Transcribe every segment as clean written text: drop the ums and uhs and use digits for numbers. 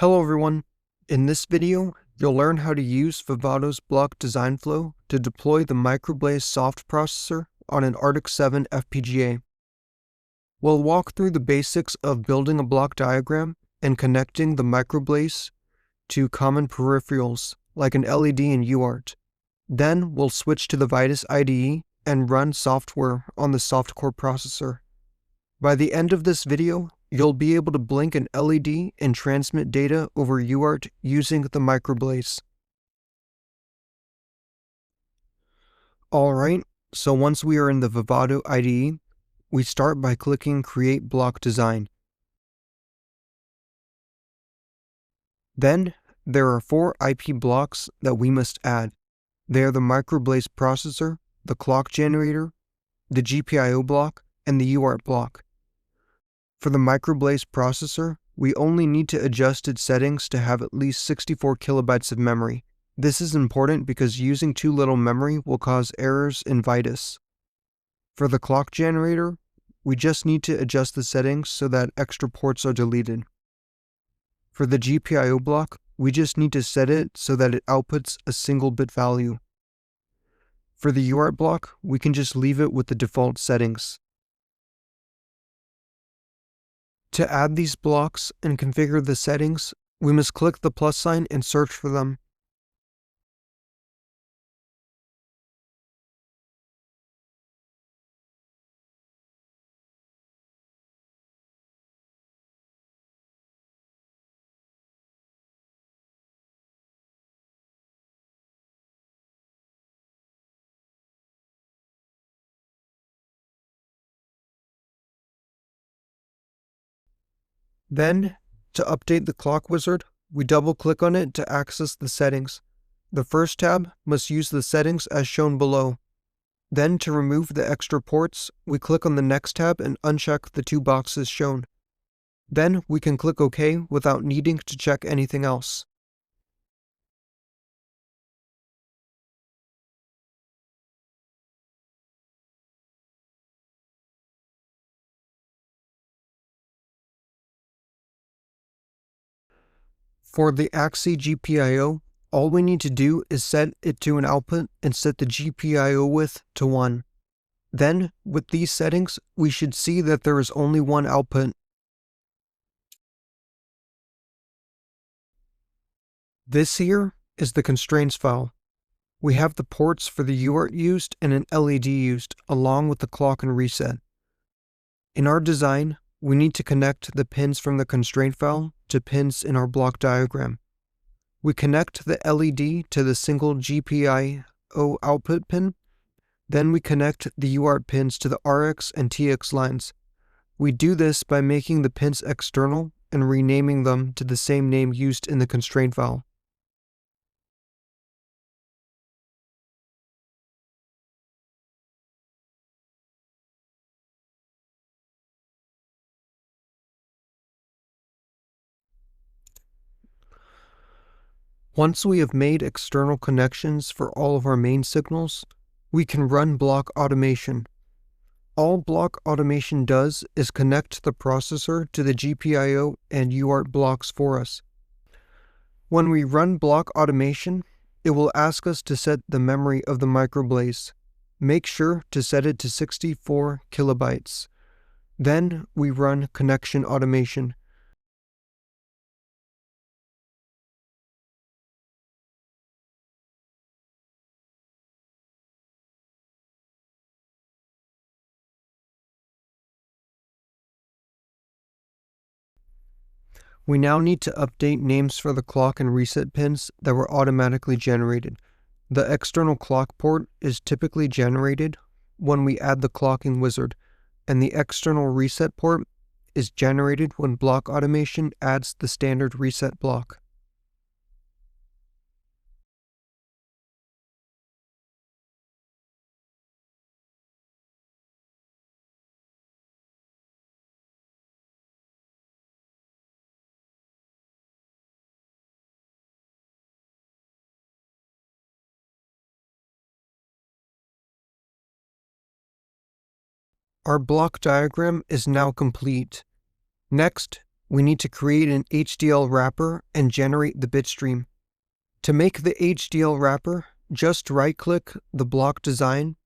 Hello everyone. In this video, you'll learn how to use Vivado's block design flow to deploy the MicroBlaze soft processor on an Arctic 7 FPGA. We'll walk through the basics of building a block diagram and connecting the MicroBlaze to common peripherals like an LED and UART. Then we'll switch to the Vitis IDE and run software on the softcore processor. By the end of this video, you'll be able to blink an LED and transmit data over UART using the MicroBlaze. Alright, so once we are in the Vivado IDE, we start by clicking Create Block Design. Then, there are 4 IP blocks that we must add. They are the MicroBlaze processor, the clock generator, the GPIO block, and the UART block. For the MicroBlaze processor, we only need to adjust its settings to have at least 64 kilobytes of memory. This is important because using too little memory will cause errors in Vitis. For the clock generator, we just need to adjust the settings so that extra ports are deleted. For the GPIO block, we just need to set it so that it outputs a single bit value. For the UART block, we can just leave it with the default settings. To add these blocks and configure the settings, we must click the plus sign and search for them. Then, to update the clock wizard, we double-click on it to access the settings. The first tab must use the settings as shown below. Then, to remove the extra ports, we click on the next tab and uncheck the 2 boxes shown. Then, we can click OK without needing to check anything else. For the AXI GPIO, all we need to do is set it to an output and set the GPIO width to 1. Then, with these settings, we should see that there is only one output. This here is the constraints file. We have the ports for the UART used and an LED used, along with the clock and reset. In our design, we need to connect the pins from the constraint file to pins in our block diagram. We connect the LED to the single GPIO output pin. Then we connect the UART pins to the RX and TX lines. We do this by making the pins external and renaming them to the same name used in the constraint file. Once we have made external connections for all of our main signals, we can run block automation. All block automation does is connect the processor to the GPIO and UART blocks for us. When we run block automation, it will ask us to set the memory of the MicroBlaze. Make sure to set it to 64 kilobytes. Then we run connection automation. We now need to update names for the clock and reset pins that were automatically generated. The external clock port is typically generated when we add the clocking wizard, and the external reset port is generated when block automation adds the standard reset block. Our block diagram is now complete. Next, we need to create an HDL wrapper and generate the bitstream. To make the HDL wrapper, just right-click the block design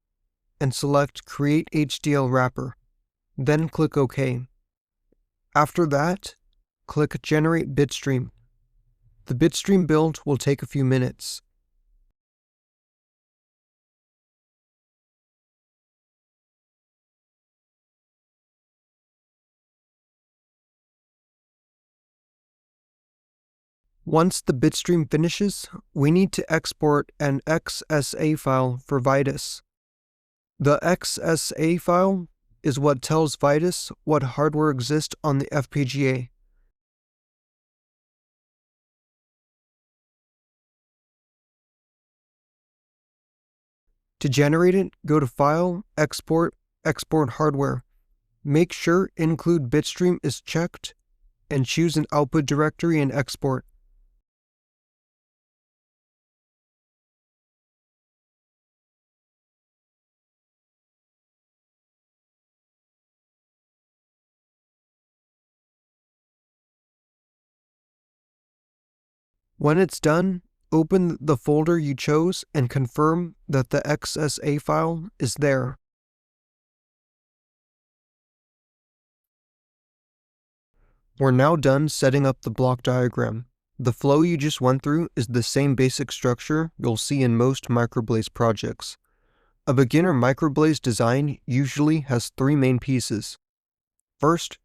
and select Create HDL Wrapper, then click OK. After that, click Generate Bitstream. The bitstream build will take a few minutes. Once the bitstream finishes, we need to export an XSA file for Vitis. The XSA file is what tells Vitis what hardware exists on the FPGA. To generate it, go to File, Export, Export Hardware. Make sure Include Bitstream is checked, and choose an output directory and export. When it's done, open the folder you chose and confirm that the XSA file is there. We're now done setting up the block diagram. The flow you just went through is the same basic structure you'll see in most MicroBlaze projects. A beginner MicroBlaze design usually has three main pieces. First,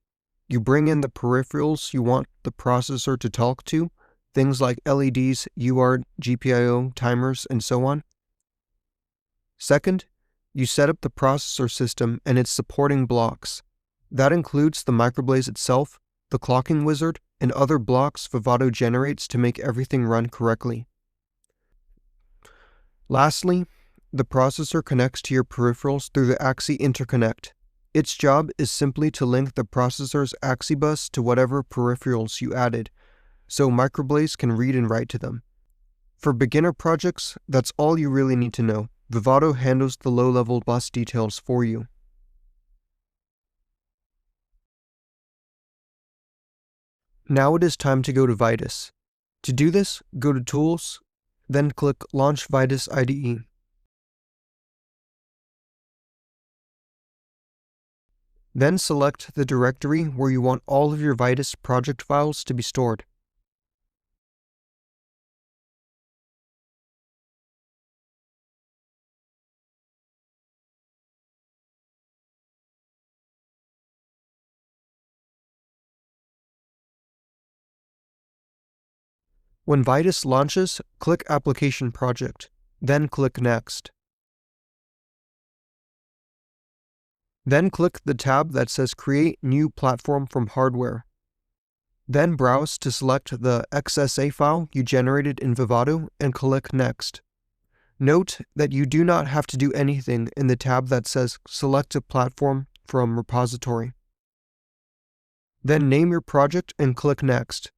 you bring in the peripherals you want the processor to talk to, things like LEDs, UART, GPIO, timers, and so on. Second, you set up the processor system and its supporting blocks. That includes the MicroBlaze itself, the clocking wizard, and other blocks Vivado generates to make everything run correctly. Lastly, the processor connects to your peripherals through the AXI interconnect. Its job is simply to link the processor's AXI bus to whatever peripherals you added, so MicroBlaze can read and write to them. For beginner projects, that's all you really need to know. Vivado handles the low-level bus details for you. Now it is time to go to Vitis. To do this, go to Tools, then click Launch Vitis IDE. Then select the directory where you want all of your Vitis project files to be stored. When Vitis launches, click Application Project, then click Next. Then click the tab that says Create New Platform from Hardware. Then browse to select the XSA file you generated in Vivado and click Next. Note that you do not have to do anything in the tab that says Select a Platform from Repository. Then name your project and click Next.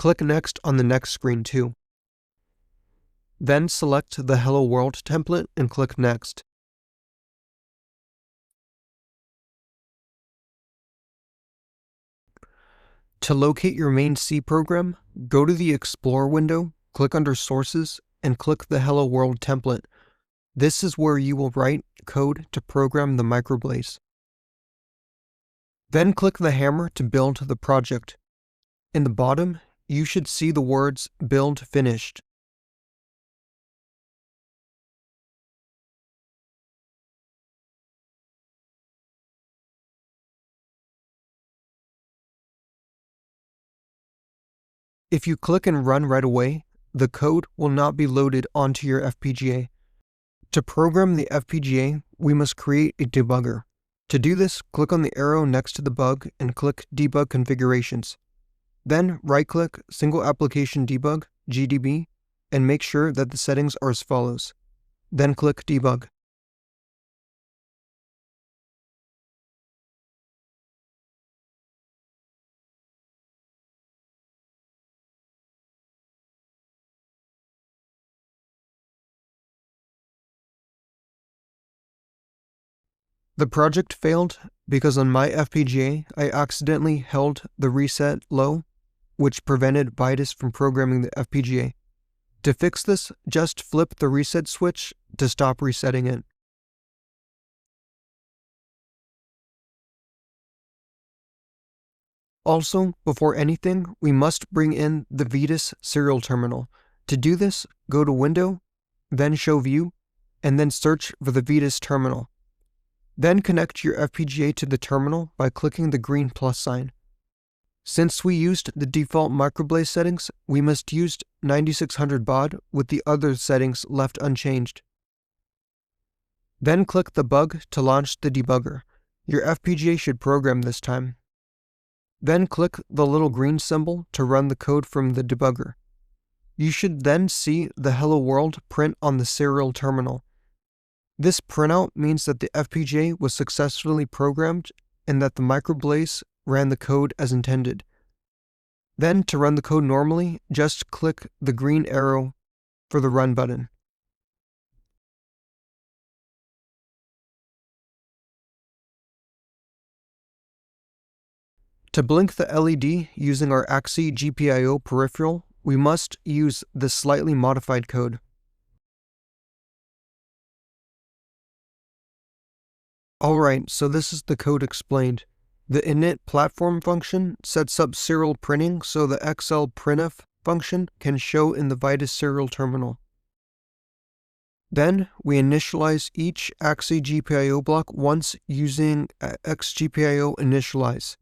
Click Next on the next screen too. Then select the Hello World template and click Next. To locate your main C program, go to the Explore window, click under Sources, and click the Hello World template. This is where you will write code to program the MicroBlaze. Then click the hammer to build the project. In the bottom, you should see the words Build Finished. If you click and run right away, the code will not be loaded onto your FPGA. To program the FPGA, we must create a debugger. To do this, click on the arrow next to the bug and click Debug Configurations. Then right-click Single Application Debug, GDB, and make sure that the settings are as follows. Then click Debug. The project failed because on my FPGA, I accidentally held the reset low, which prevented Vitis from programming the FPGA. To fix this, just flip the reset switch to stop resetting it. Also, before anything, we must bring in the Vitis serial terminal. To do this, go to Window, then Show View, and then search for the Vitis terminal. Then connect your FPGA to the terminal by clicking the green plus sign. Since we used the default MicroBlaze settings, we must use 9600 baud with the other settings left unchanged. Then click the bug to launch the debugger. Your FPGA should program this time. Then click the little green symbol to run the code from the debugger. You should then see the Hello World print on the serial terminal. This printout means that the FPGA was successfully programmed and that the MicroBlaze ran the code as intended. Then, to run the code normally, just click the green arrow for the Run button. To blink the LED using our AXI GPIO peripheral, we must use this slightly modified code. Alright, so this is the code explained. The init platform function sets up serial printing so the xlprintf function can show in the Vitis serial terminal. Then, we initialize each AXI GPIO block once using XGPIO initialize.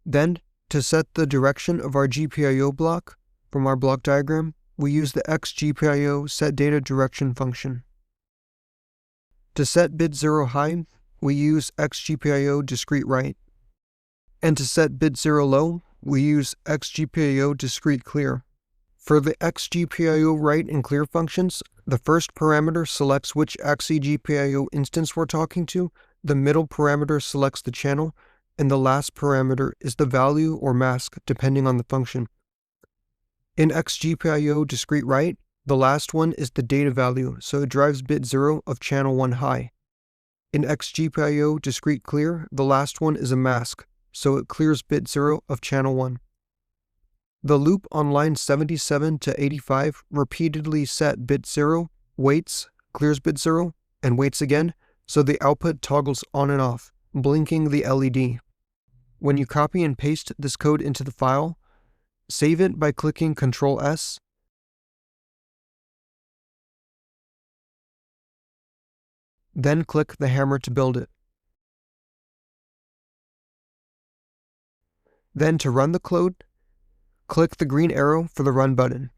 Then, to set the direction of our GPIO block from our block diagram, we use the XGPIO setDataDirection function. To set bit 0 high, we use XGPIO discrete write. And to set bit 0 low, we use XGPIO discrete clear. For the XGPIO write and clear functions, the first parameter selects which AXI GPIO instance we're talking to, the middle parameter selects the channel, and the last parameter is the value or mask depending on the function. In XGPIO discrete write, the last one is the data value, so it drives bit 0 of channel 1 high. In XGPIO discrete clear, the last one is a mask, so it clears bit 0 of channel 1. The loop on line 77 to 85 repeatedly set bit 0, waits, clears bit 0, and waits again, so the output toggles on and off, blinking the LED. When you copy and paste this code into the file, save it by clicking Ctrl S, then click the hammer to build it. Then to run the code, click the green arrow for the Run button.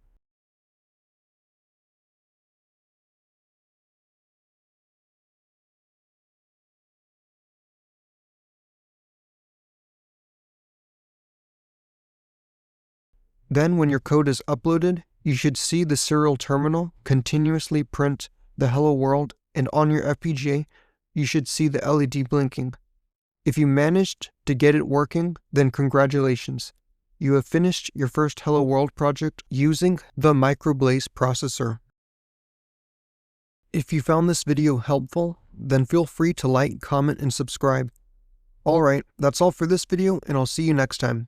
Then when your code is uploaded, you should see the serial terminal continuously print the Hello World, and on your FPGA, you should see the LED blinking. If you managed to get it working, then congratulations. You have finished your first Hello World project using the MicroBlaze processor. If you found this video helpful, then feel free to like, comment, and subscribe. Alright, that's all for this video, and I'll see you next time.